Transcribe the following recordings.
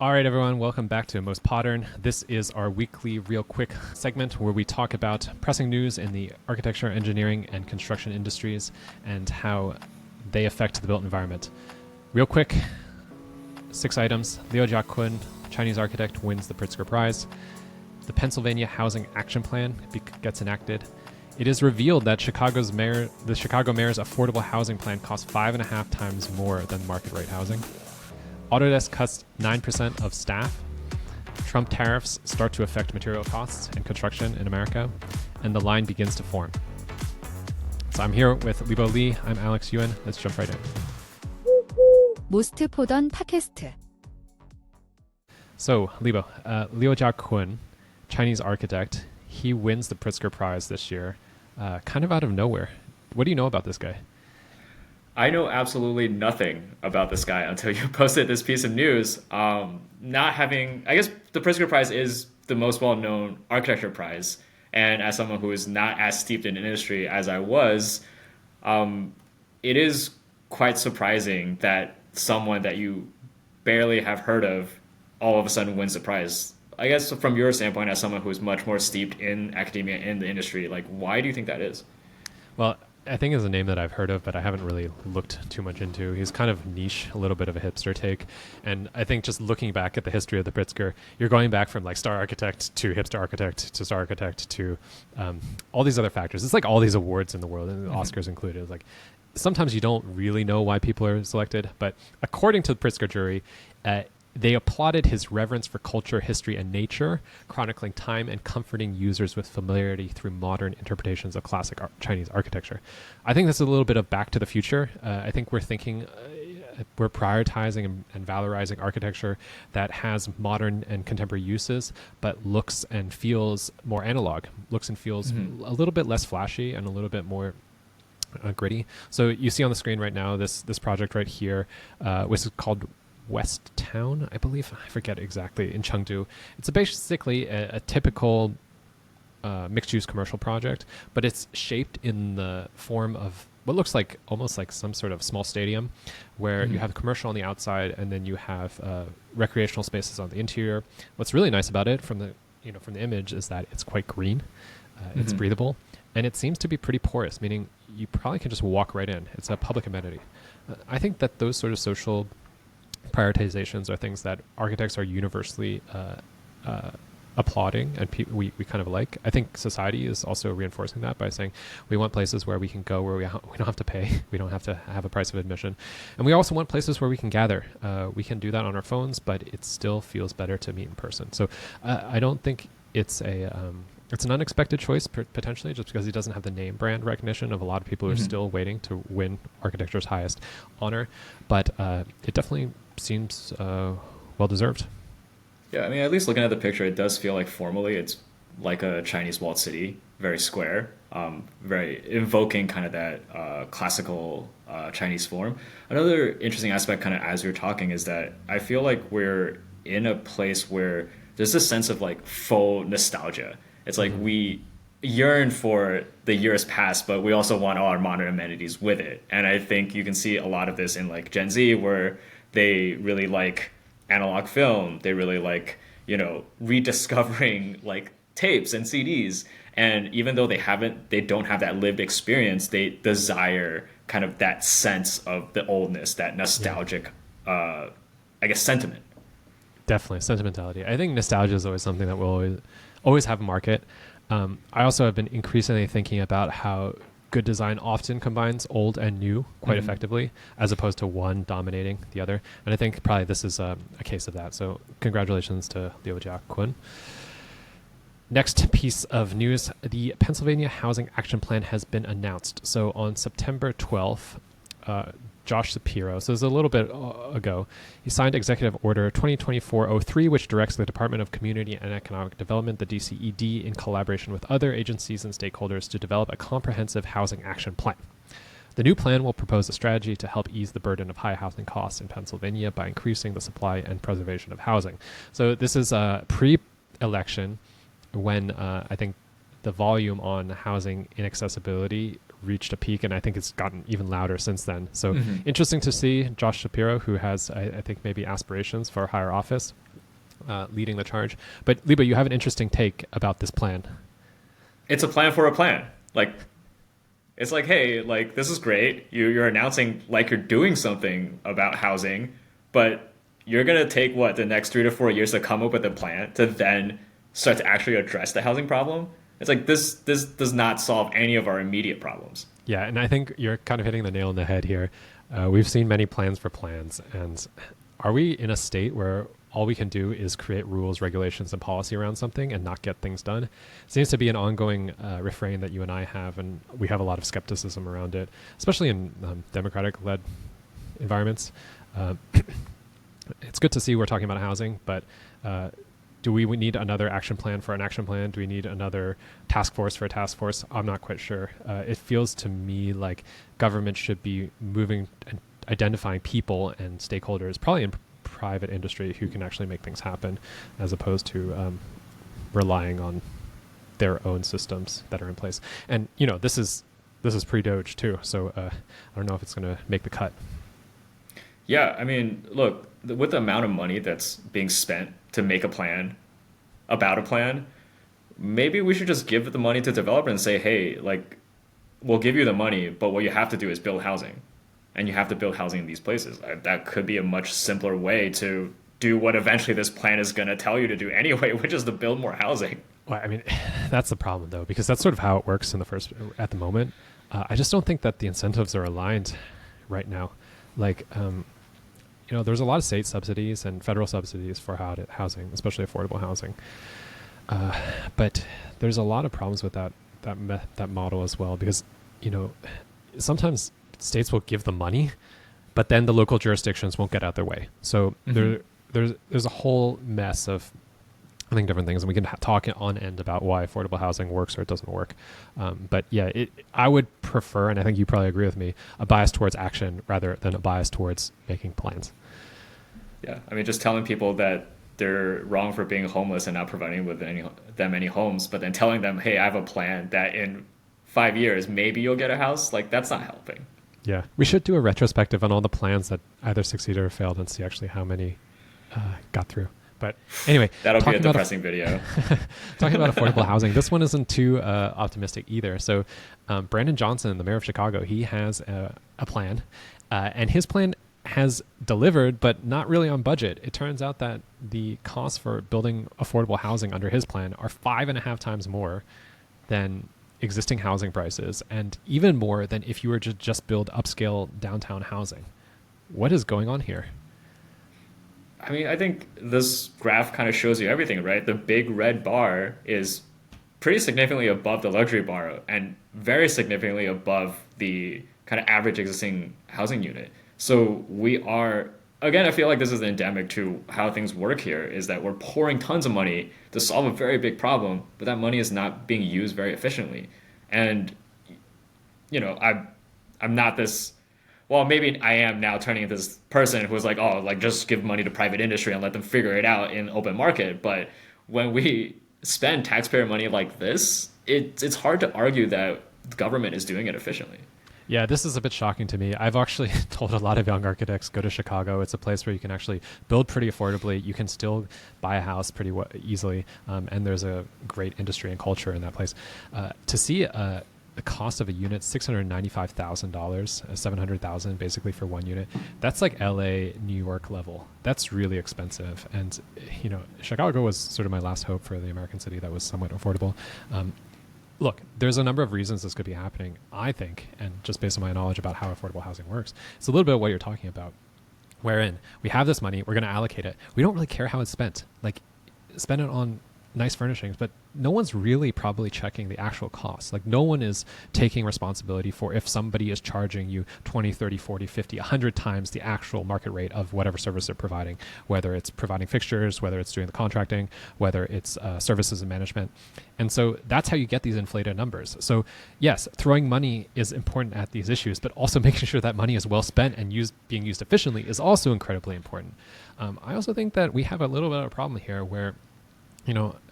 All right, everyone, welcome back to Most Modern. This is our weekly real quick segment where we talk about pressing news in the architecture, engineering, and construction industries and how they affect the built environment. Real quick, 6 items. Liu Jia Kun, Chinese architect, wins the Pritzker Prize. The Pennsylvania Housing Action Plan gets enacted. It is revealed that the Chicago mayor's affordable housing plan costs 5.5 times more than market rate housing. Autodesk cuts 9% of staff. Trump tariffs start to affect material costs and construction in America, and the line begins to form. So I'm here with Libo Lee. I'm Alex Yuen. Let's jump right in. Most 보던 팟캐스트. So Libo, Liu Jia Kun, Chinese architect, he wins the Pritzker Prize this year, kind of out of nowhere. What do you know about this guy? I know absolutely nothing about this guy until you posted this piece of news. I guess the Pritzker Prize is the most well-known architecture prize. And as someone who is not as steeped in industry as I was, it is quite surprising that someone that you barely have heard of all of a sudden wins the prize. I guess from your standpoint, as someone who is much more steeped in academia and the industry, like, why do you think that is? Well, I think is a name that I've heard of, but I haven't really looked too much into. He's kind of niche, a little bit of a hipster take. And I think just looking back at the history of the Pritzker, you're going back from like star architect to hipster architect to star architect to all these other factors. It's like all these awards in the world, and Oscars included. It's like sometimes you don't really know why people are selected, but according to the Pritzker jury, they applauded his reverence for culture, history, and nature, chronicling time and comforting users with familiarity through modern interpretations of classic Chinese architecture. I think this is a little bit of back to the future. I think we're prioritizing and valorizing architecture that has modern and contemporary uses, but looks and feels more analog, looks and feels a little bit less flashy and a little bit more gritty. So you see on the screen right now, this project right here, which is called West Town, I believe. I forget exactly, in Chengdu. It's basically a typical mixed-use commercial project, but it's shaped in the form of what looks like almost like some sort of small stadium where you have commercial on the outside and then you have recreational spaces on the interior. What's really nice about it from the image is that it's quite green, it's breathable, and it seems to be pretty porous, meaning you probably can just walk right in. It's a public amenity. I think that those sort of social prioritizations are things that architects are universally applauding and we kind of like. I think society is also reinforcing that by saying we want places where we can go where we don't have to pay, we don't have to have a price of admission, and we also want places where we can gather. We can do that on our phones, but it still feels better to meet in person. So I don't think it's it's an unexpected choice, potentially, just because he doesn't have the name brand recognition of a lot of people who are still waiting to win architecture's highest honor. But it definitely seems well-deserved. Yeah, I mean, at least looking at the picture, it does feel like formally it's like a Chinese walled city, very square, very invoking kind of that classical Chinese form. Another interesting aspect kind of as you're talking is that I feel like we're in a place where there's this sense of like faux nostalgia. It's like we yearn for the years past, but we also want all our modern amenities with it. And I think you can see a lot of this in like Gen Z, where they really like analog film. They really like, rediscovering like tapes and CDs. And even though they don't have that lived experience, they desire kind of that sense of the oldness, that nostalgic, sentiment. Definitely, sentimentality. I think nostalgia is always something that will always have a market. I also have been increasingly thinking about how good design often combines old and new quite effectively, as opposed to one dominating the other. And I think probably this is a case of that. So congratulations to Liu Jia Kun. Next piece of news, the Pennsylvania Housing Action Plan has been announced. So on September 12th, Josh Shapiro, so it was a little bit ago, he signed Executive Order 2024-03, which directs the Department of Community and Economic Development, the DCED, in collaboration with other agencies and stakeholders to develop a comprehensive housing action plan. The new plan will propose a strategy to help ease the burden of high housing costs in Pennsylvania by increasing the supply and preservation of housing. So this is pre-election when I think the volume on housing inaccessibility reached a peak, and I think it's gotten even louder since then. So interesting to see Josh Shapiro, who has, I think, maybe aspirations for a higher office, leading the charge. But Liba, you have an interesting take about this plan. It's a plan for a plan. Like, it's like, hey, like, this is great. You're announcing like you're doing something about housing, but you're going to take what, the next 3 to 4 years to come up with a plan to then start to actually address the housing problem. It's like this does not solve any of our immediate problems. Yeah, and I think you're kind of hitting the nail on the head here. We've seen many plans for plans, and are we in a state where all we can do is create rules, regulations, and policy around something and not get things done? It seems to be an ongoing refrain that you and I have, and we have a lot of skepticism around it, especially in Democratic-led environments. It's good to see we're talking about housing, but do we need another action plan for an action plan? Do we need another task force for a task force? I'm not quite sure. It feels to me like government should be moving and identifying people and stakeholders, probably in private industry, who can actually make things happen, as opposed to relying on their own systems that are in place. And this is pre-Doge too, so I don't know if it's going to make the cut. Yeah, I mean, look, with the amount of money that's being spent to make a plan about a plan, maybe we should just give the money to developers and say, hey, like, we'll give you the money, but what you have to do is build housing. And you have to build housing in these places. That could be a much simpler way to do what eventually this plan is going to tell you to do anyway, which is to build more housing. Well, I mean, that's the problem, though, because that's sort of how it works at the moment. I just don't think that the incentives are aligned right now. Like, there's a lot of state subsidies and federal subsidies for housing, especially affordable housing. But there's a lot of problems with that model as well, because, sometimes states will give the money, but then the local jurisdictions won't get out their way. So there's a whole mess of, I think, different things, and we can talk on end about why affordable housing works or it doesn't work. But yeah, I would prefer, and I think you probably agree with me, a bias towards action rather than a bias towards making plans. Yeah, I mean, just telling people that they're wrong for being homeless and not providing with them any homes, but then telling them, hey, I have a plan that in 5 years maybe you'll get a house, like, that's not helping. Yeah, we should do a retrospective on all the plans that either succeeded or failed and see actually how many got through. But anyway, that'll be a depressing video. Talking about affordable housing, this one isn't too optimistic either. So Brandon Johnson, the mayor of Chicago, he has a plan, and his plan has delivered, but not really on budget. It turns out that the costs for building affordable housing under his plan are 5.5 times more than existing housing prices, and even more than if you were to just build upscale downtown housing. What is going on here? I mean, I think this graph kind of shows you everything, right? The big red bar is pretty significantly above the luxury bar and very significantly above the kind of average existing housing unit. So we are, again, I feel like this is endemic to how things work here, is that we're pouring tons of money to solve a very big problem, but that money is not being used very efficiently. And, I'm not this, well, maybe I am now turning into this person who is like, oh, like, just give money to private industry and let them figure it out in open market. But when we spend taxpayer money like this, it's hard to argue that the government is doing it efficiently. Yeah, this is a bit shocking to me. I've actually told a lot of young architects, go to Chicago. It's a place where you can actually build pretty affordably. You can still buy a house pretty easily, and there's a great industry and culture in that place. To see the cost of a unit, $695,000, $700,000 basically for one unit. That's like LA, New York level. That's really expensive. And Chicago was sort of my last hope for the American city that was somewhat affordable. Look, there's a number of reasons this could be happening, I think, and just based on my knowledge about how affordable housing works. It's a little bit of what you're talking about, wherein we have this money, we're going to allocate it. We don't really care how it's spent. Like, spend it on nice furnishings, but no one's really probably checking the actual costs. Like, no one is taking responsibility for if somebody is charging you 20, 30, 40, 50, 100 times the actual market rate of whatever service they're providing, whether it's providing fixtures, whether it's doing the contracting, whether it's services and management. And so that's how you get these inflated numbers. So yes, throwing money is important at these issues, but also making sure that money is well spent and being used efficiently is also incredibly important. I also think that we have a little bit of a problem here where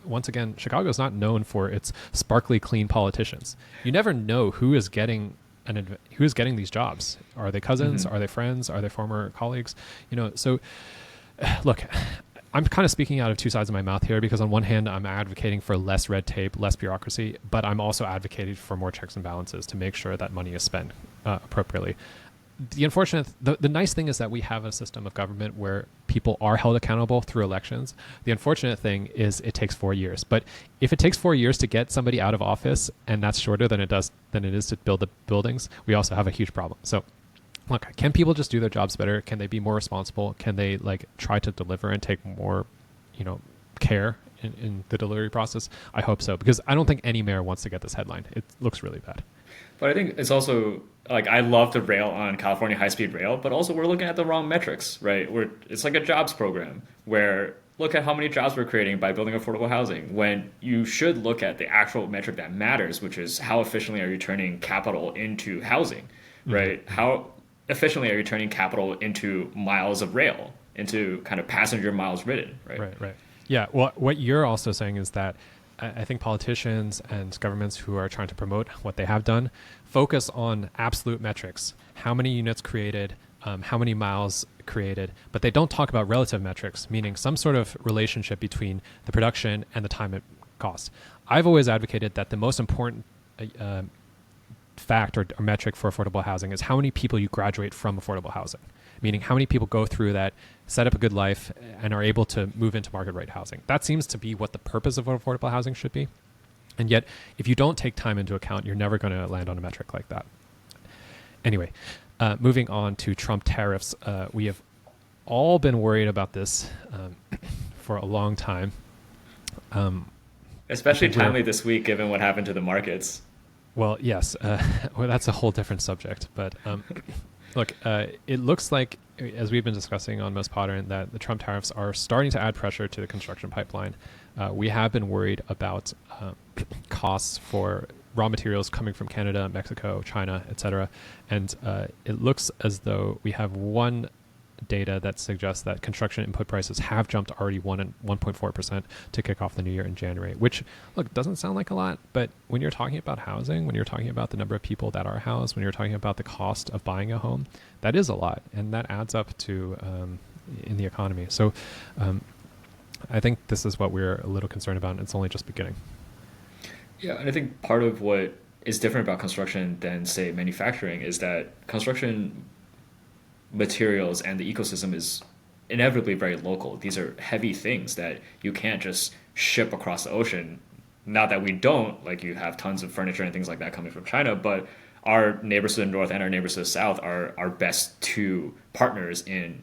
once again, Chicago is not known for its sparkly clean politicians. You never know who is getting these jobs. Are they cousins? Are they friends? Are they former colleagues? So look, I'm kind of speaking out of two sides of my mouth here, because on one hand, I'm advocating for less red tape, less bureaucracy, but I'm also advocating for more checks and balances to make sure that money is spent appropriately. The nice thing is that we have a system of government where people are held accountable through elections. The unfortunate thing is it takes 4 years. But if it takes 4 years to get somebody out of office, and that's shorter than it is to build the buildings, we also have a huge problem. So look, can people just do their jobs better? Can they be more responsible? Can they try to deliver and take more, care in the delivery process? I hope so, because I don't think any mayor wants to get this headline. It looks really bad. But I think it's also I love to rail on California high-speed rail, but also we're looking at the wrong metrics, right? It's like a jobs program where look at how many jobs we're creating by building affordable housing, when you should look at the actual metric that matters, which is how efficiently are you turning capital into housing, right? How efficiently are you turning capital into miles of rail, into kind of passenger miles ridden, right? Right. Yeah. Well, what you're also saying is that I think politicians and governments who are trying to promote what they have done focus on absolute metrics, how many units created, how many miles created, but they don't talk about relative metrics, meaning some sort of relationship between the production and the time it costs. I've always advocated that the most important fact or metric for affordable housing is how many people you graduate from affordable housing, meaning how many people go through that, set up a good life, and are able to move into market rate housing. That seems to be what the purpose of affordable housing should be. And yet, if you don't take time into account, you're never going to land on a metric like that. Anyway, moving on to Trump tariffs. We have all been worried about this for a long time. Especially timely this week, given what happened to the markets. Well, yes. Well, that's a whole different subject. But look, it looks like, as we've been discussing on Most Modern, that the Trump tariffs are starting to add pressure to the construction pipeline. We have been worried about costs for raw materials coming from Canada, Mexico, China, etc. And it looks as though we have one data that suggests that construction input prices have jumped already 1.4% to kick off the new year in January, which, look, doesn't sound like a lot, but when you're talking about housing, when you're talking about the number of people that are housed, when you're talking about the cost of buying a home, that is a lot, and that adds up to in the economy. So I think this is what we're a little concerned about, and it's only just beginning. Yeah, and I think part of what is different about construction than, say, manufacturing is that construction materials and the ecosystem is inevitably very local. These are heavy things that you can't just ship across the ocean. Not that we don't, like you have tons of furniture and things like that coming from China, but our neighbors to the north and our neighbors to the south are our best two partners in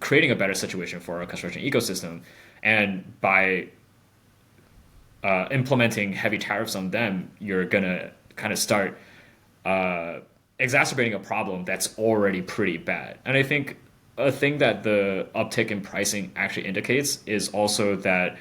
creating a better situation for our construction ecosystem. And by implementing heavy tariffs on them, you're going to kind of start exacerbating a problem that's already pretty bad. And I think a thing that the uptick in pricing actually indicates is also that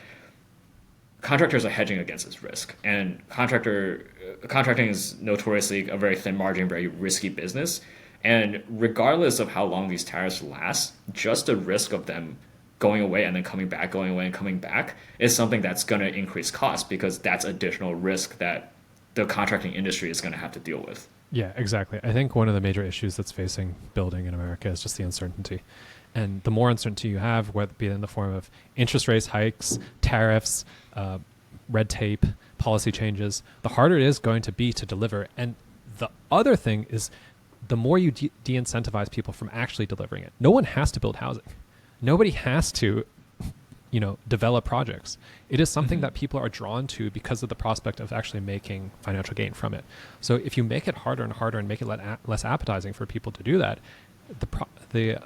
contractors are hedging against this risk. And contracting is notoriously a very thin margin, very risky business. And regardless of how long these tariffs last, just the risk of them going away and then coming back, going away and coming back is something that's going to increase costs, because that's additional risk that the contracting industry is going to have to deal with. Yeah, exactly. I think one of the major issues that's facing building in America is just the uncertainty. And the more uncertainty you have, whether it be in the form of interest rates hikes, tariffs, red tape, policy changes, the harder it is going to be to deliver. And the other thing is, the more you de-incentivize people from actually delivering it. No one has to build housing. Nobody has to develop projects. It is something that people are drawn to because of the prospect of actually making financial gain from it. So if you make it harder and harder and make it less appetizing for people to do that, the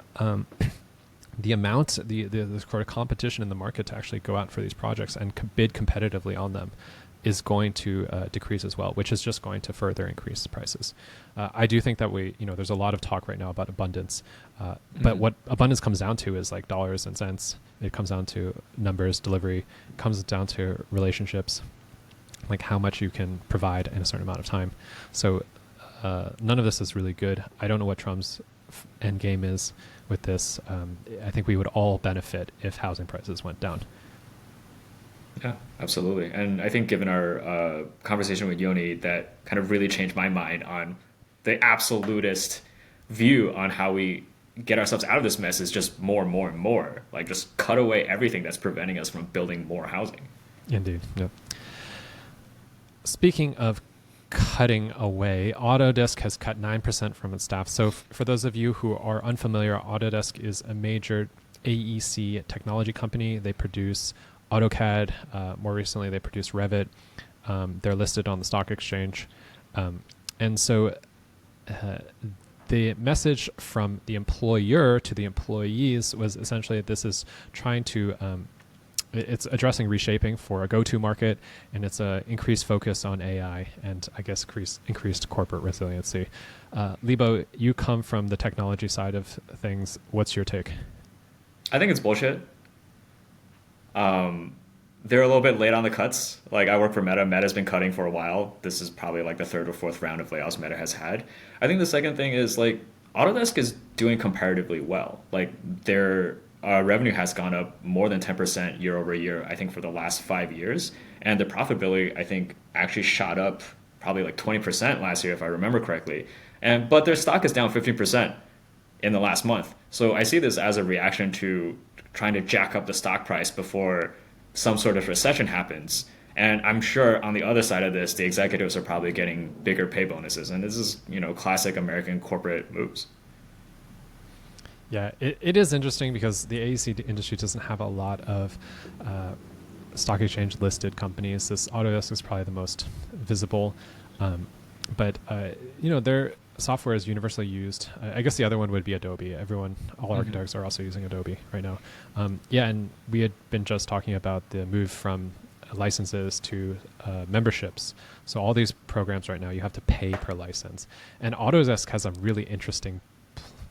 amount, the sort of competition in the market to actually go out for these projects and bid competitively on them is going to decrease as well, which is just going to further increase prices. I do think that there's a lot of talk right now about abundance, but what abundance comes down to is like dollars and cents. It comes down to numbers, delivery. It comes down to relationships, like how much you can provide in a certain amount of time. So none of this is really good. I don't know what Trump's end game is with this. I think we would all benefit if housing prices went down. Yeah, absolutely. And I think given our conversation with Yoni, that kind of really changed my mind on the absolutist view on how we get ourselves out of this mess is just more and more and more. Like just cut away everything that's preventing us from building more housing. Indeed. Yep. Speaking of cutting away, Autodesk has cut 9% from its staff. So for those of you who are unfamiliar, Autodesk is a major AEC technology company. They produce AutoCAD. More recently, they produce Revit. They're listed on the stock exchange. And so the message from the employer to the employees was essentially this is trying to it's addressing reshaping for a go-to market, and it's a increased focus on AI and I guess increased corporate resiliency. Libo, you come from the technology side of things. What's your take? I think it's bullshit. They're a little bit late on the cuts. Like I work for Meta. Meta's been cutting for a while. This is probably like the third or fourth round of layoffs Meta has had. I think the second thing is like Autodesk is doing comparatively well. Like their revenue has gone up more than 10% year over year, I think, for the last 5 years. And the profitability, I think, actually shot up probably like 20% last year, if I remember correctly. But their stock is down 15% in the last month. So I see this as a reaction to trying to jack up the stock price before some sort of recession happens. And I'm sure on the other side of this, the executives are probably getting bigger pay bonuses. And this is, classic American corporate moves. Yeah, it is interesting because the AEC industry doesn't have a lot of stock exchange listed companies. This Autodesk is probably the most visible, but their software is universally used. I guess the other one would be Adobe. All architects are also using Adobe right now. And we had been just talking about the move from licenses to memberships. So all these programs right now, you have to pay per license. And Autodesk has a really interesting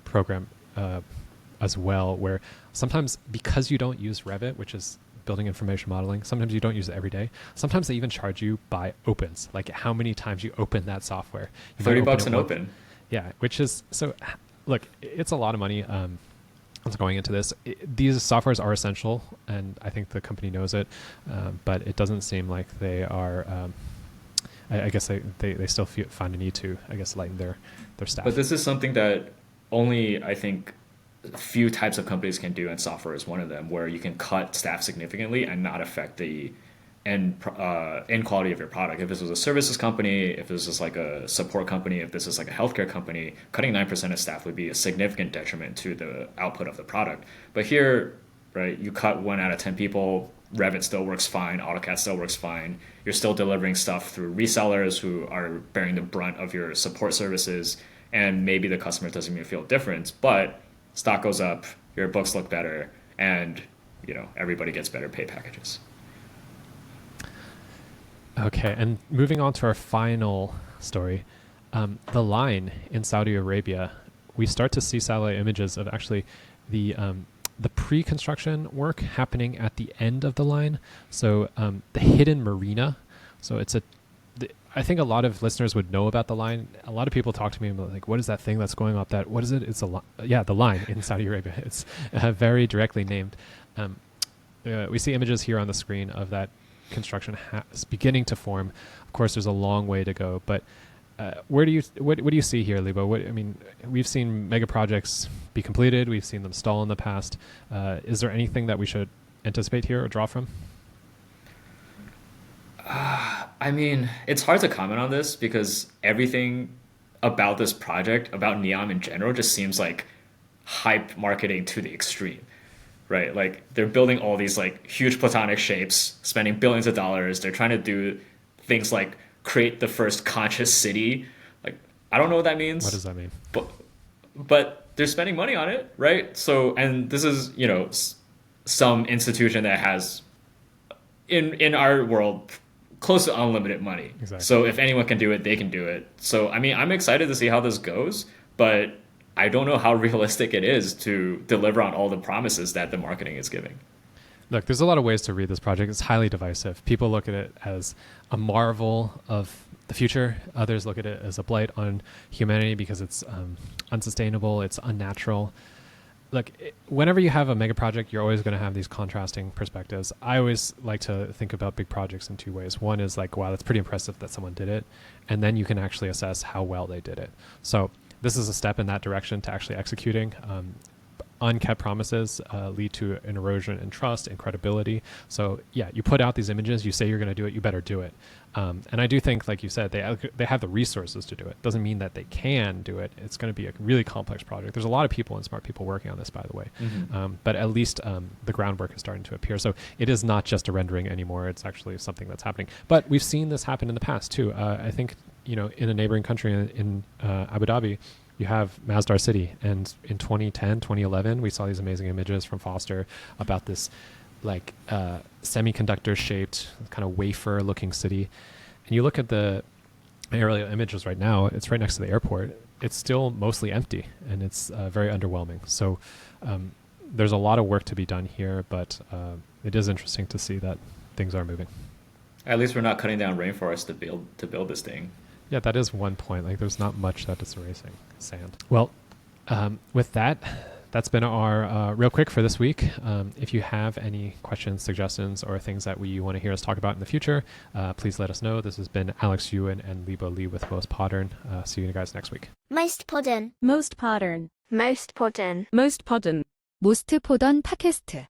program as well, where sometimes because you don't use Revit, which is building information modeling, sometimes you don't use it every day. Sometimes they even charge you by opens, like how many times you open that software. $30 an open. Yeah, which is, so look, it's a lot of money that's going into this. These softwares are essential, and I think the company knows it, but it doesn't seem like they are, I guess they still find a need to, I guess, lighten their staff. But this is something that only, I think, a few types of companies can do, and software is one of them, where you can cut staff significantly and not affect the end quality of your product. If this was a services company, if this is like a support company, if this is like a healthcare company, cutting 9% of staff would be a significant detriment to the output of the product. But here, right, you cut 1 out of 10 people, Revit still works fine, AutoCAD still works fine. You're still delivering stuff through resellers who are bearing the brunt of your support services, and maybe the customer doesn't even feel a difference, but stock goes up, your books look better, and everybody gets better pay packages. Okay, and moving on to our final story, the line in Saudi Arabia, we start to see satellite images of actually the pre-construction work happening at the end of the line. So the hidden marina. So I think a lot of listeners would know about the line. A lot of people talk to me about like, what is that thing that's going up that? What is it? It's the line in Saudi Arabia. It's very directly named. We see images here on the screen of that construction beginning to form. Of course, there's a long way to go, but what do you see here, Libo? We've seen mega projects be completed. We've seen them stall in the past. Is there anything that we should anticipate here or draw from? It's hard to comment on this because everything about this project, about NEOM in general, just seems like hype marketing to the extreme, right? Like they're building all these like huge platonic shapes, spending billions of dollars. They're trying to do things like create the first conscious city. Like, I don't know what that means. What does that mean? But they're spending money on it, right? So, and this is, some institution that has, in our world, close to unlimited money. Exactly. So if anyone can do it, they can do it. So, I'm excited to see how this goes, but I don't know how realistic it is to deliver on all the promises that the marketing is giving. Look, there's a lot of ways to read this project. It's highly divisive. People look at it as a marvel of the future. Others look at it as a blight on humanity because it's unsustainable, it's unnatural. look, whenever you have a mega project, you're always going to have these contrasting perspectives. I always like to think about big projects in two ways. One is like, wow, that's pretty impressive that someone did it. And then you can actually assess how well they did it. So this is a step in that direction to actually executing. Unkept promises lead to an erosion in trust and credibility. So yeah, you put out these images, you say you're going to do it, you better do it. And I do think, like you said, they have the resources to do it. Doesn't mean that they can do it. It's going to be a really complex project. There's a lot of people and smart people working on this, by the way. But at least the groundwork is starting to appear. So it is not just a rendering anymore. It's actually something that's happening. But we've seen this happen in the past too. I think, in a neighboring country in Abu Dhabi, you have Masdar City. And in 2010, 2011, we saw these amazing images from Foster about this like semiconductor shaped kind of wafer looking city. And you look at the aerial images right now, it's right next to the airport. It's still mostly empty and it's very underwhelming. So there's a lot of work to be done here, but it is interesting to see that things are moving. At least we're not cutting down rainforests to build this thing. Yeah, that is one point. Like, there's not much that is erasing sand. Well, with that, that's been our real quick for this week. If you have any questions, suggestions, or things that you want to hear us talk about in the future, please let us know. This has been Alex Ewan and Libo Lee with Most Modern. See you guys next week. Most modern. Most modern. Most modern. Most modern. 모스트 포던 팟캐스트